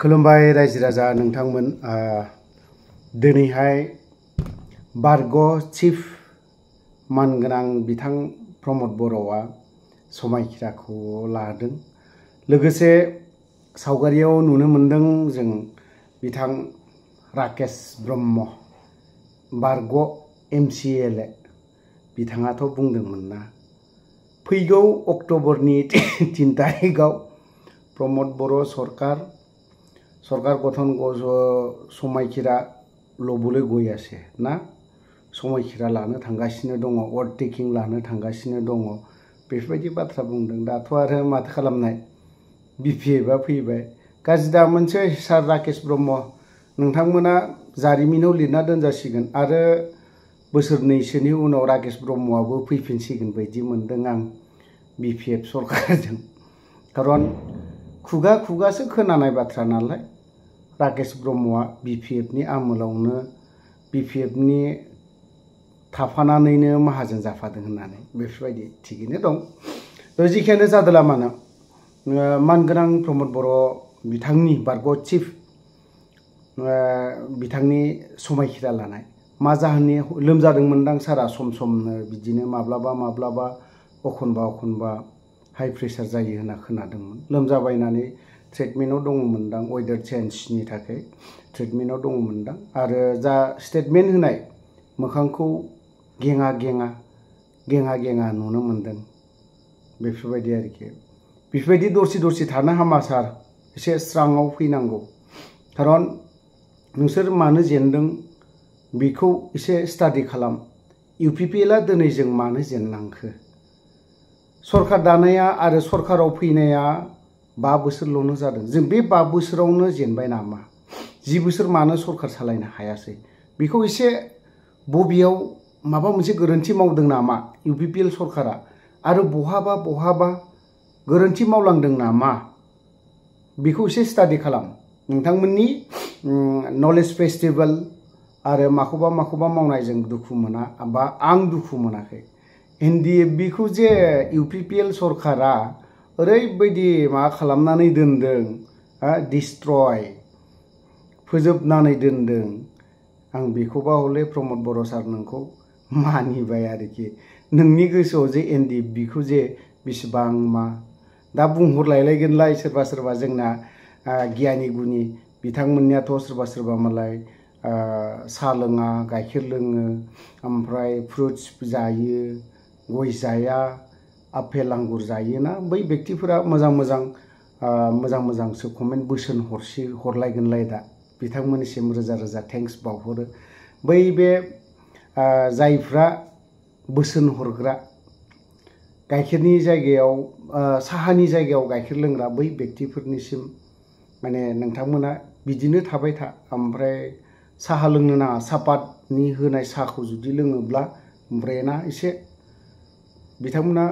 खुलुमबाय रायजो राजा नोंथांमोन दिनैहाय बारग' चिफ मानगोनां बिथां प्रमद बर'आ समायखिराखौ लादों। लोगोसे सावगारियाव नुनो मोनदों जों बिथां राकेश ब्रह्म बारग' MCLA बिथाङाथ' बुंदोंमोन ना फैगौ अक्ट'बरनि 3 तारिखआव प्रमद बर' सरकार गठन समायखिरा लबोलै गयासे ना समायखिरा लानो थांगासिनो दङ ओवरटेकिं लानो थांगासिनो दङ बेफोरबायदि बाथ्रा बुंदों। दाथ' आरो माथो खालामनाय BPFआ फैबाय गाज्रि दा मोनसे सार राकेश ब्रह्म नोंथांमोना जारिमिनाव लिरना दोनजासिगोन आरो बोसोरनैसोनि उनाव राकेश ब्रह्मआबो फैफिनसिगोन बायदि मोनदों आं BPF सरकारजों। खारन खुगा खुगासो खोनानाय बाथ्रा नालाय राकेश ब्रह्मआ BPFनि आमोलावनो BPFनि थाफानानैनो माहाजोन जाफादों होननानै बेफोरबायदि थिगैनो दं। जिखियानो जादोला मानो मानगोनां प्रमद बर' बिथांनि बारग' चिफ बिथांनि समायखिरा लानाय मा जाहोननि लोमजादोंमोनदां सारा समनो बिदिनो माब्लाबा अखनबा हाई प्रेसार जायो होनना खोनादोंमोन। लोमजाबायनानै ट्रिटमेन्टआव दङमोनदां वेदार चेन्जनि थाखाय ट्रिटमेन्टआव दङमोनदां आरो जा स्टेटमेन्ट होनाय मोखांखौ गेङा नुनो मोनदों बेफोरबायदि आरोखि। बेफोरबायदि दरसि थानो हामा सार एसे स्राङाव फैनांगौ। खारन नोंसोर मानो जेनदों बेखौ एसे स्टाडि खालाम। UPPLआ दिनै जों मानो जेननांखो सरकार दानाया आरो सरकाराव फैनाया 5 बोसोरल'नो जादों। जों बे 5 बोसोरावनो जेनबाय नामा 10 बोसोर मानो सरकार सालायनो हायासै बेखौ एसे बबेयाव माबा मोनसे गोरोन्थि मावदों नामा UPPL सरकारा आरो बहाबा गोरोन्थि मावलांदों नामा बेखौ एसे स्टाडि खालाम। नोंथांमोननि नलेज फेस्टिभेल आरो माखौबा मावनायजों दुखु मोना बा आं दुखु मोनाखै। NDFBखौ जे UPPL सरकारा ओरैबायदि मा खालामनानै दोनदों डिस्ट्रय फोजोबनानै दोनदों आं बेखौबा हले प्रमद बर' सार नोंखौ मानिबाय आरोखि। नोंनि गोसोआव जे NDFBखौ जे बेसेबां मा दा बुंहरलायलायगोनलाय सोरबा जोंना गियानि गुनि बिथांमोननियाथ' सोरबा मालाय साहा लोङा गाइखेर लोङो ओमफ्राय फ्रुट्स जायो गय जाया आपेल आंगुर जायोना बै व्यक्तिफोरा मोजांसो कमेन्ट बोसोन हरलायगोनलाय दा बिथांमोननिसिम रोजा थेंक्स बावहरो। बै बे जायफ्रा बोसोन हरग्रा गाइखेरनि जायगायाव साहानि जायगायाव गाइखेर लोंग्रा बै व्यक्तिफोरनिसिम माने नोंथांमोना बिदिनो थाबाय था ओमफ्राय साहा लोंनो नाङा। सापातनि होनाय साहाखौ जुदि लोङोब्ला ब्रेना एसे बिथांमोना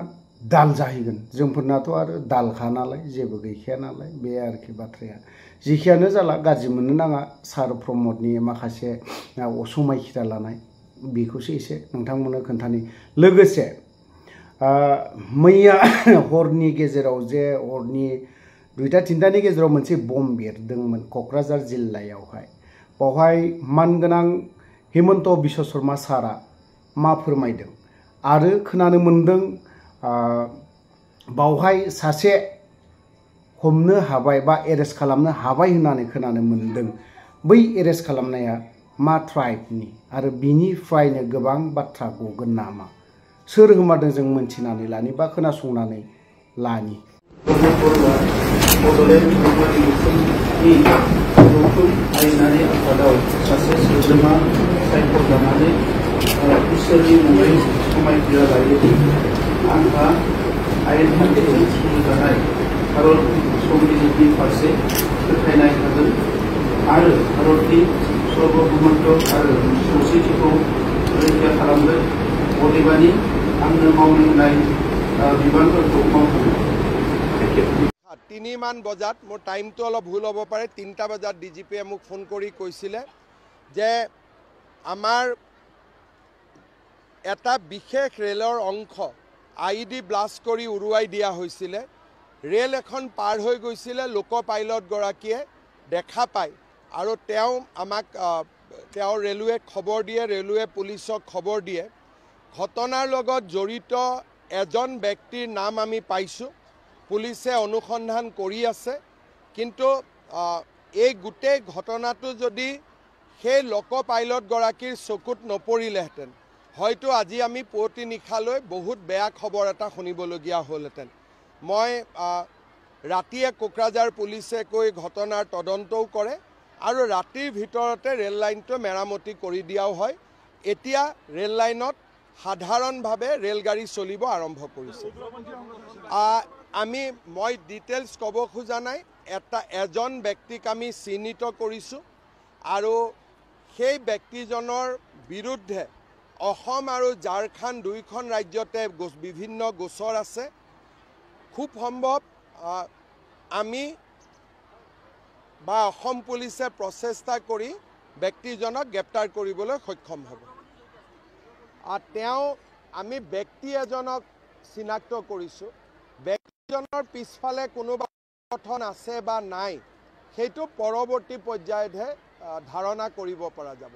दाल जाहैगोन। जोंफोरनाथ' आरो दालखा नालाय जेबो गैखाया नालाय बे आरोखि बाथ्राया। जिखियानो जाला गाज्रि मोननो नाङा सार प्रमदनि माखासे समायखिरा लानाय बेखौसो एसे नोंथांमोननो खोन्थानि। लोगोसे मैया हरनि गेजेराव जे हरनि 2-3 गेजेराव मोनसे बम बेरदोंमोन क'क्राझार जिल्लायावहाय। बावहाय मानगोनां हिमन्त बिश्व शर्मा सारा मा फोरमायदों आरो खोनानो मोनदों बावहाय सासे हमनो हाबाय बा एरेस्ट खालामनो हाबाय होननानै खोनानो मोनदों। बै एरेस्ट खालामनाया मा ट्राइबनि आरो बिनिफ्रायनो गोबां बाथ्रा गगोन नामा सोर होमारदों जों मोनथिनानै लानि बा खोनासंनानै लानि। बड'लेण्ड आयेनारि आफादाव सासे सोद्रोमा सायख'जानानै इसोरनि मुङै समायखिरा लायो। आंहा आयेन खान्थिजों सोलिजानाय भारत संबिजितनि फारसे फोथायनाय थागोन आरो भारतनि सार्वभौमत्व आरो खौसेथिखौ रैखा खालामगोन। अदेबानि आंनो मावनो होनाय बिबानफोरखौ मावगोन। 3 মান বজাত মোৰ টাইমটো অলপ ভুল হ'ব পাৰে 3টা বজাত DGPয়ে মোক ফোন কৰি কৈছিলে যে আমাৰ এটা বিশেষ ৰেলৰ অংশ IED ব্লাষ্ট কৰি উৰুৱাই দিয়া হৈছিলে। ৰেল এখন পাৰ হৈ গৈছিলে লোক পাইলট গৰাকীয়ে দেখা পায় আৰু তেওঁ আমাক তেওঁ ৰেলৱে খবৰ দিয়ে, ৰেলৱে পুলিচক খবৰ দিয়ে। ঘটনাৰ লগত জড়িত এজন ব্যক্তিৰ নাম আমি পাইছোঁ, পুলিচে অনুসন্ধান কৰি আছে। কিন্তু এই গোটেই ঘটনাটো যদি সেই লোক পাইলটগৰাকীৰ চকুত নপৰিলেহেঁতেন, হয়তো আজি আমি পুৱতি নিশালৈ বহুত বেয়া খবৰ এটা শুনিবলগীয়া হ'লহেঁতেন। মই ৰাতিয়ে কোকৰাঝাৰ পুলিচে গৈ ঘটনাৰ তদন্তও কৰে আৰু ৰাতিৰ ভিতৰতে ৰেল লাইনটো মেৰামতি কৰি দিয়াও হয়। এতিয়া ৰেল লাইনত সাধাৰণভাৱে ৰেলগাড়ী চলিব আৰম্ভ কৰিছে। মই ডিটেইলছ ক'ব খোজা নাই। এজন ব্যক্তিক আমি চিহ্নিত কৰিছোঁ আৰু সেই ব্যক্তিজনৰ বিৰুদ্ধে অসম আৰু ঝাৰখণ্ড দুয়োখন ৰাজ্যতে বিভিন্ন গোচৰ আছে। খুব সম্ভৱ আমি বা অসম পুলিচে প্ৰচেষ্টা কৰি ব্যক্তিজনক গ্ৰেপ্তাৰ কৰিবলৈ সক্ষম হ'ব। আমি ব্যক্তি এজনক চিনাক্ত কৰিছোঁ। ব্যক্তিজনৰ পিছফালে কোনোবা সংগঠন আছে বা নাই, সেইটো পৰৱৰ্তী পৰ্যায়তহে ধাৰণা কৰিব পৰা যাব।